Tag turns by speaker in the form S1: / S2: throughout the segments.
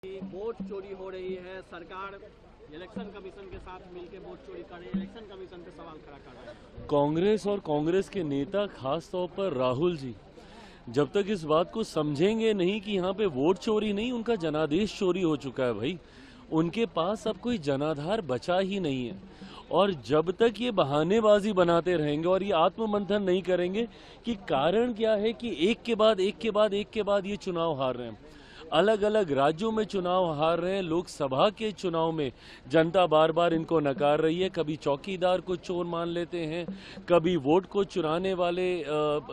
S1: Vote चोरी हो रही है, सरकार इलेक्शन कमीशन के साथ मिलकर वोट चोरी कर रही है, इलेक्शन कमीशन पे सवाल खड़ा कर रहे हैं।
S2: कांग्रेस और कांग्रेस के नेता, खास तौर पर राहुल जी, जब तक इस बात को समझेंगे नहीं कि यहाँ पे वोट चोरी नहीं, उनका जनादेश चोरी हो चुका है भाई। उनके पास अब कोई जनाधार बचा ही नहीं है। और जब तक ये बहानेबाजी बनाते रहेंगे और ये आत्ममंथन नहीं करेंगे कि कारण क्या है कि एक के बाद एक के बाद एक के बाद ये चुनाव हार रहे हैं, अलग अलग राज्यों में चुनाव हार रहे हैं, लोकसभा के चुनाव में जनता बार बार इनको नकार रही है। कभी चौकीदार को चोर मान लेते हैं, कभी वोट को चुराने वाले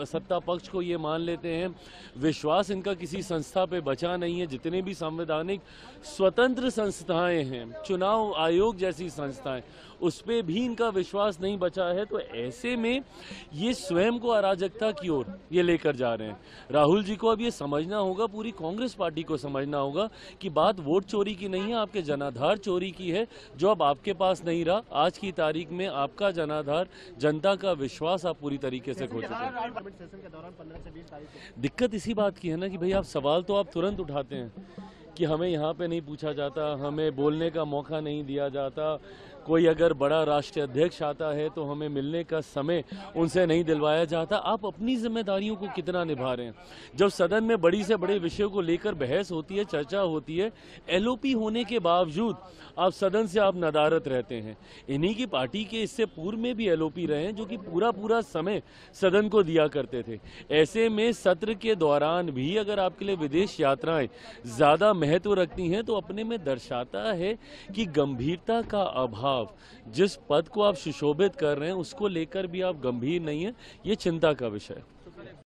S2: सत्ता पक्ष को ये मान लेते हैं। विश्वास इनका किसी संस्था पे बचा नहीं है। जितने भी संवैधानिक स्वतंत्र संस्थाएं हैं, चुनाव आयोग जैसी संस्थाएं, उस पर भी इनका विश्वास नहीं बचा है। तो ऐसे में ये स्वयं को अराजकता की ओर ये लेकर जा रहे हैं। राहुल जी को अब ये समझना होगा, पूरी कांग्रेस पार्टी को समझना होगा कि बात वोट चोरी की नहीं है, आपके जनाधार चोरी की है, जो अब आपके पास नहीं रहा। आज की तारीख में आपका जनाधार, जनता का विश्वास आप पूरी तरीके से खो चुके हैं। दिक्कत इसी बात की है ना कि भाई आप सवाल तो आप तुरंत उठाते हैं कि हमें यहाँ पे नहीं पूछा जाता, हमें बोलने का मौका नहीं दिया जाता, कोई अगर बड़ा राष्ट्रीय अध्यक्ष आता है तो हमें मिलने का समय उनसे नहीं दिलवाया जाता। आप अपनी जिम्मेदारियों को कितना निभा रहे हैं? जब सदन में बड़ी से बड़े विषयों को लेकर बहस होती है, चर्चा होती है, एलओपी होने के बावजूद आप सदन से आप नदारत रहते हैं। इन्हीं की पार्टी के इससे पूर्व में भी एलओपी रहे हैं जो कि पूरा समय सदन को दिया करते थे। ऐसे में सत्र के दौरान भी अगर आपके लिए विदेश यात्राएं ज्यादा महत्व रखती हैं तो अपने में दर्शाता है कि गंभीरता का अभाव, जिस पद को आप सुशोभित कर रहे हैं उसको लेकर भी आप गंभीर नहीं है। ये चिंता का विषय है।